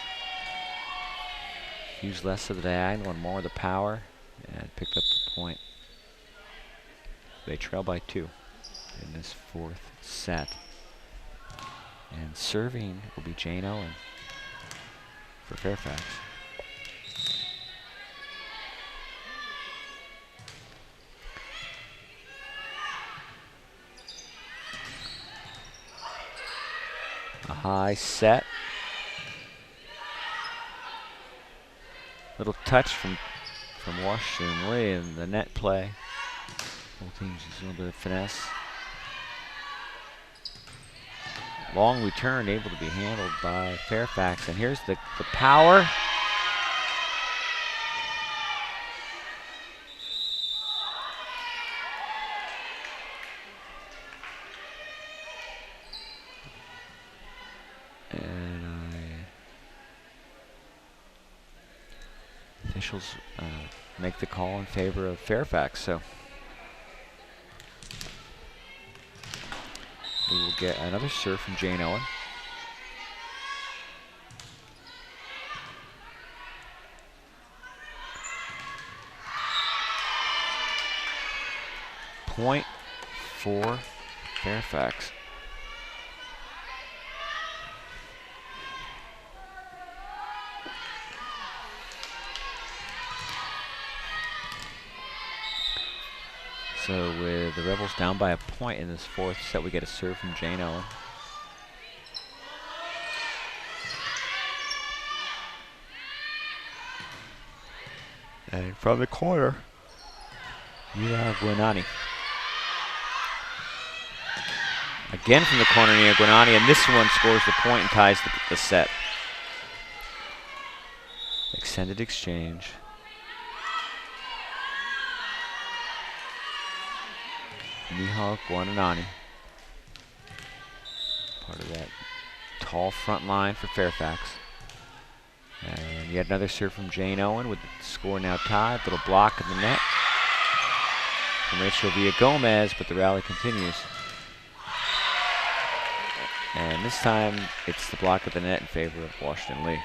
used less of the diagonal and more of the power, and picked up the point. They trail by 2 in this 4th set. And serving will be Jane Owen for Fairfax. A high set. Little touch from Washington Lee in the net play. Both teams use a little bit of finesse. Long return able to be handled by Fairfax, and here's the power. And officials make the call in favor of Fairfax, so we will get another serve from Jane Owen. Point for Fairfax. So with the Rebels down by a point in this 4th set, we get a serve from Jane Owen. And from the corner, Mila Guanani. Again from the corner, Nia Guanani, and this one scores the point and ties the set. Extended exchange. Mihal Guanani, part of that tall front line for Fairfax. And yet another serve from Jane Owen with the score now tied. Little block in the net from Rachel Villa-Gomez, but the rally continues. And this time it's the block of the net in favor of Washington Lee.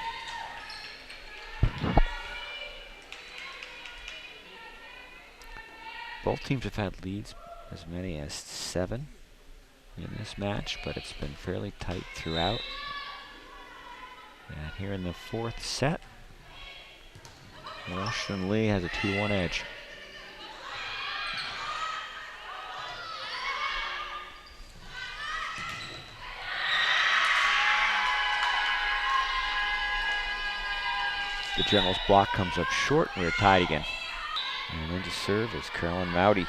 Both teams have had leads as many as 7 in this match, but it's been fairly tight throughout. And here in the 4th set, Washington Lee has a 2-1 edge. The Generals block comes up short, and we're tied again. And in to serve is Carolyn Mowdy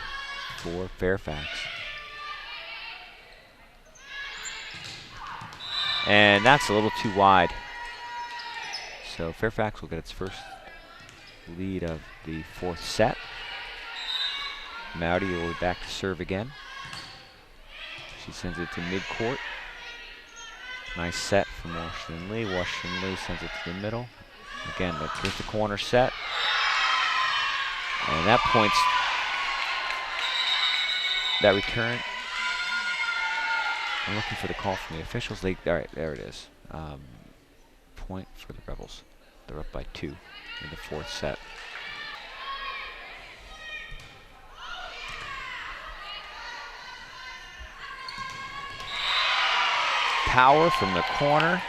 for Fairfax. And that's a little too wide. So Fairfax will get its first lead of the 4th set. Mowdy will be back to serve again. She sends it to midcourt. Nice set from Washington Lee. Washington Lee sends it to the middle. Again, here's the corner set. And that points, that return. I'm looking for the call from the officials. All right, there it is. Point for the Rebels. They're up by 2 in the 4th set. Power from the corner.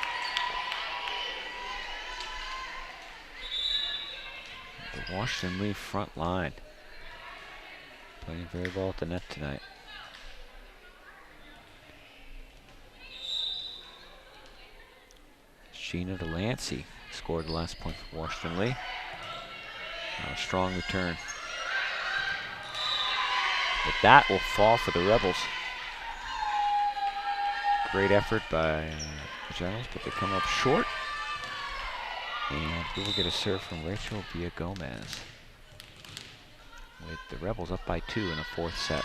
The Washington Lee front line playing very well at the net tonight. Sheena Delancey scored the last point for Washington Lee. A strong return. But that will fall for the Rebels. Great effort by the Generals, but they come up short. And we will get a serve from Rachel Villagomez, with the Rebels up by 2 in the 4th set.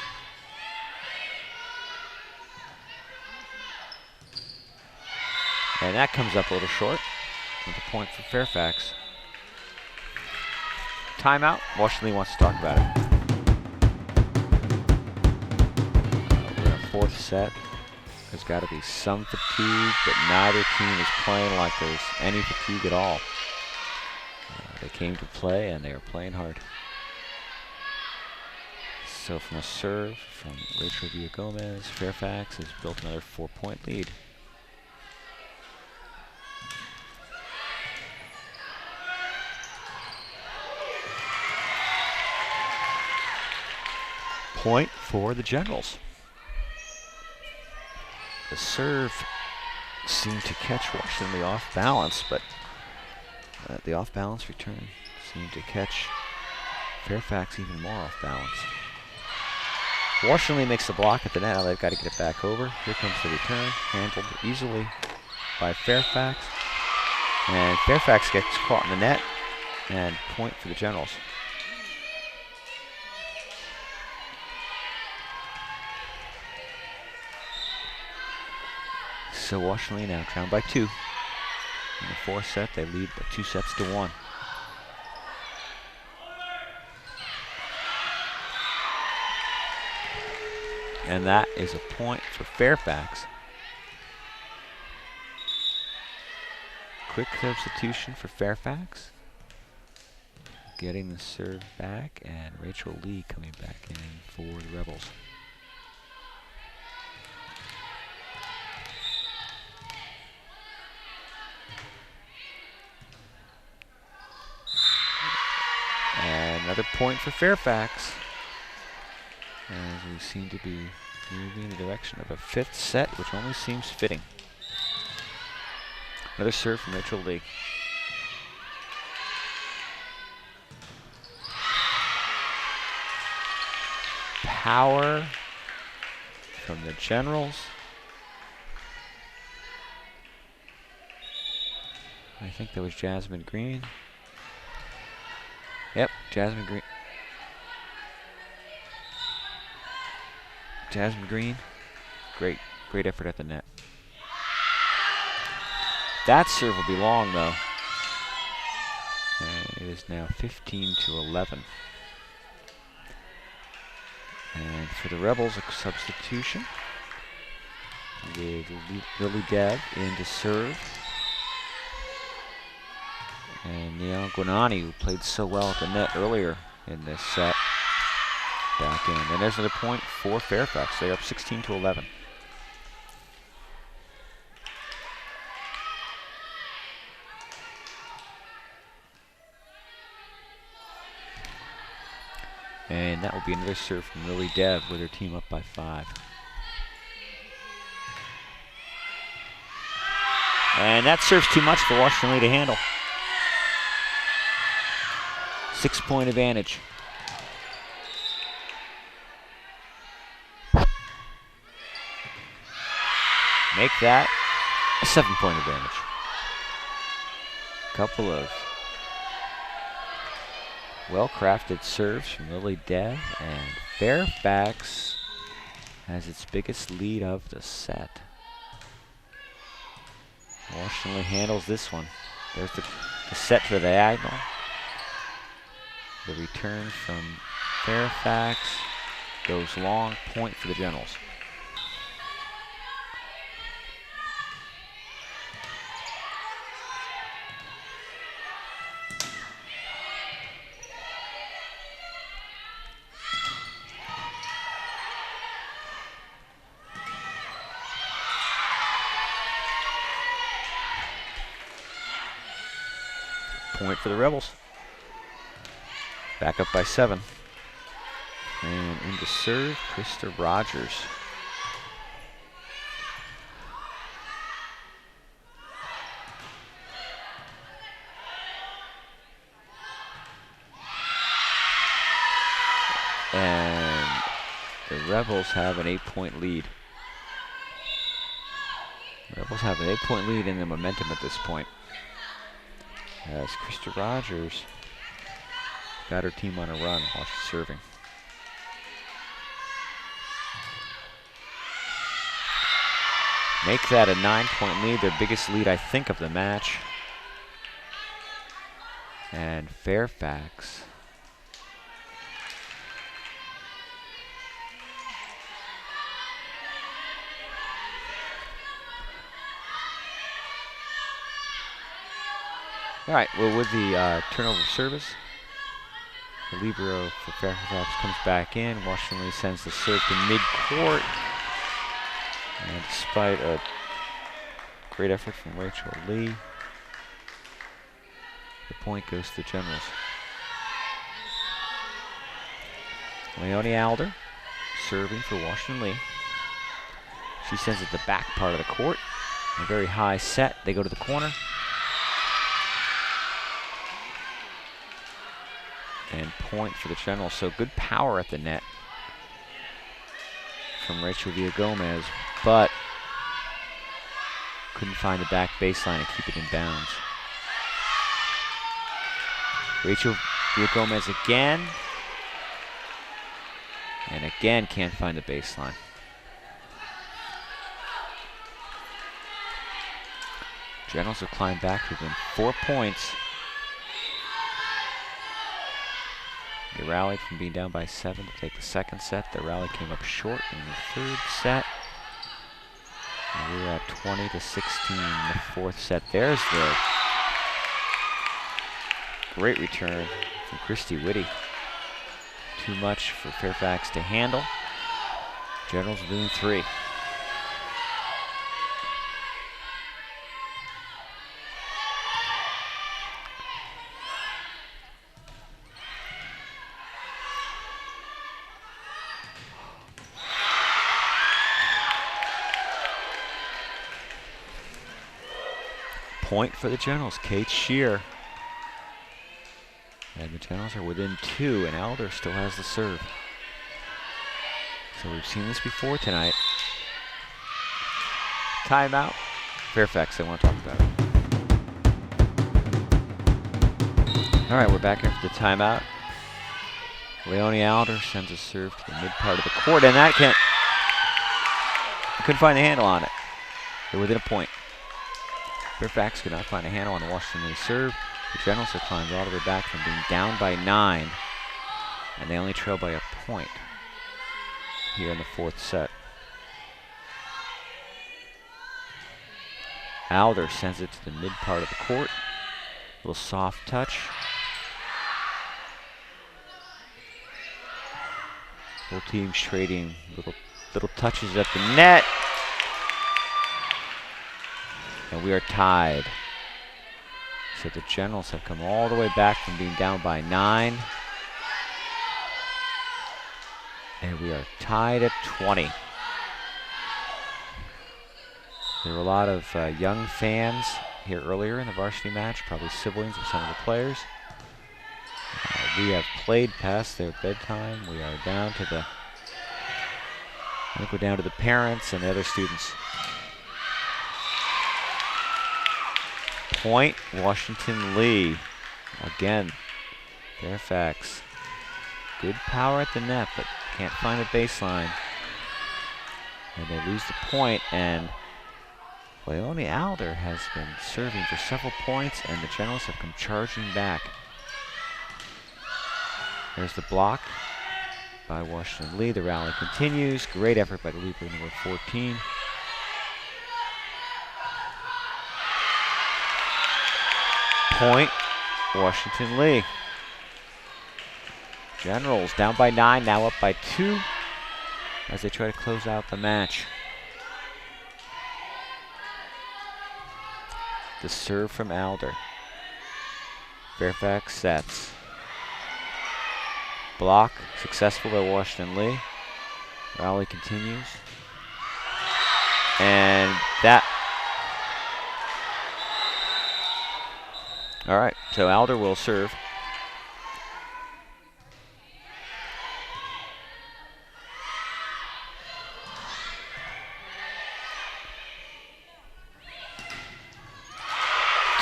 And that comes up a little short, with a point for Fairfax. Timeout. Washington Lee wants to talk about it. We're in a 4th set. There's got to be some fatigue, but neither team is playing like there's any fatigue at all. They came to play, and they are playing hard. So from a serve from Rachel Villagomez, Fairfax has built another 4-point lead. Point for the Generals. The serve seemed to catch Washington Lee off balance, but the off balance return seemed to catch Fairfax even more off balance. Washington Lee makes the block at the net. Now they've got to get it back over. Here comes the return, handled easily by Fairfax. And Fairfax gets caught in the net, and point for the Generals. So Washington Lee now down by 2. In the 4th set, they lead by 2 sets to 1. And that is a point for Fairfax. Quick substitution for Fairfax. Getting the serve back, and Rachel Lee coming back in for the Rebels. And another point for Fairfax, as we seem to be moving in the direction of a 5th set, which only seems fitting. Another serve from Rachel Lee. Power from the Generals. I think that was Jasmine Green. Yep, Jasmine Green. Jasmine Green, great effort at the net. That serve will be long though. And it is now 15-11. And for the Rebels, a substitution with Lily Dev in to serve. And Neil Guanani, who played so well at the net earlier in this set, back in. And there's another point for Fairfax. They're up 16-11. And that will be another serve from Lily Dev with her team up by 5. And that serves too much for Washington Lee to handle. 6-point advantage. Make that a 7-point advantage. Couple of well-crafted serves from Lily Dev, and Fairfax has its biggest lead of the set. Washington Lee handles this one. There's the set to the diagonal. The return from Fairfax goes long, point for the Generals. Point for the Rebels. Back up by 7. And into serve, Krista Rogers. and the Rebels have an 8-point lead. Rebels have an 8-point lead in the momentum at this point, as Krista Rogers got her team on a run while she's serving. Make that a 9-point lead, their biggest lead, I think, of the match. And Fairfax all right, well, with the turnover service, the libero for Fairfax comes back in. Washington Lee sends the serve to midcourt. And despite a great effort from Rachel Lee, the point goes to the Generals. Leonie Alder serving for Washington Lee. She sends it to the back part of the court. A very high set. They go to the corner. And point for the Generals. So good power at the net from Rachel Villagomez, but couldn't find the back baseline and keep it in bounds. Rachel Villagomez again, and again can't find the baseline. Generals have climbed back to within 4 points. They rallied from being down by 7 to take the second set. The rally came up short in the third set. And we were at 20-16 in the fourth set. There's the great return from Christy Whitty. Too much for Fairfax to handle. Generals losing 3. Point for the Generals, Kate Shear. And the Generals are within 2, and Alder still has the serve. So we've seen this before tonight. Timeout. Fairfax, I want to talk about it. All right, we're back after the timeout. Leonie Alder sends a serve to the mid part of the court, and that couldn't find the handle on it. They're within a point. Fairfax could not find a handle on the Washington Lee serve. The Generals have climbed all the way back from being down by 9, and they only trail by a point here in the fourth set. Alder sends it to the mid part of the court. A little soft touch. Both teams trading little touches at the net. And we are tied. So the Generals have come all the way back from being down by 9. And we are tied at 20. There were a lot of young fans here earlier in the varsity match, probably siblings of some of the players. We have played past their bedtime. We are down to I think we're down to the parents and the other students. Point, Washington Lee. Again, Fairfax. Good power at the net, but can't find the baseline. And they lose the point, and Leonie Alder has been serving for several points, and the Generals have come charging back. There's the block by Washington Lee. The rally continues. Great effort by the libero number 14. Point, Washington Lee. Generals down by 9, now up by 2 as they try to close out the match. The serve from Alder. Fairfax sets. Block successful by Washington Lee. Rally continues. And that. All right, so Alder will serve.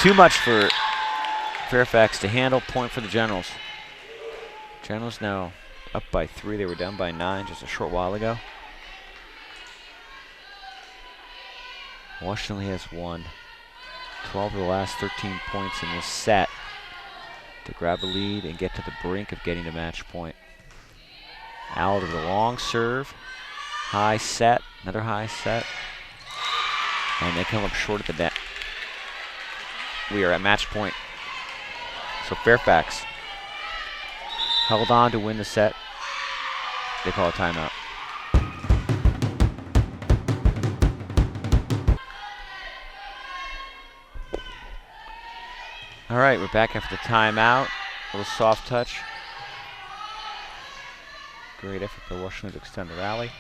too much for Fairfax to handle. Point for the Generals. Generals now up by 3. They were down by 9 just a short while ago. Washington only has 1. 12 of the last 13 points in this set to grab a lead and get to the brink of getting to match point. Out of the long serve. High set. Another high set. And they come up short at the net. We are at match point. So Fairfax held on to win the set. They call a timeout. All right, we're back after the timeout. A little soft touch. Great effort by Washington to extend the rally.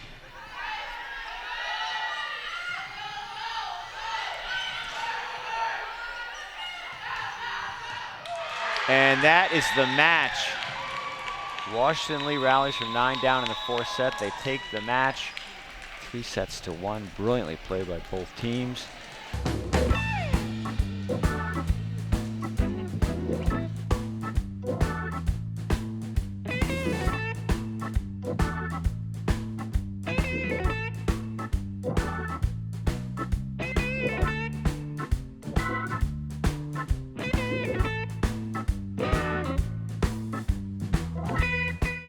And that is the match. Washington Lee rallies from 9 down in the 4th set. They take the match 3-1. Brilliantly played by both teams.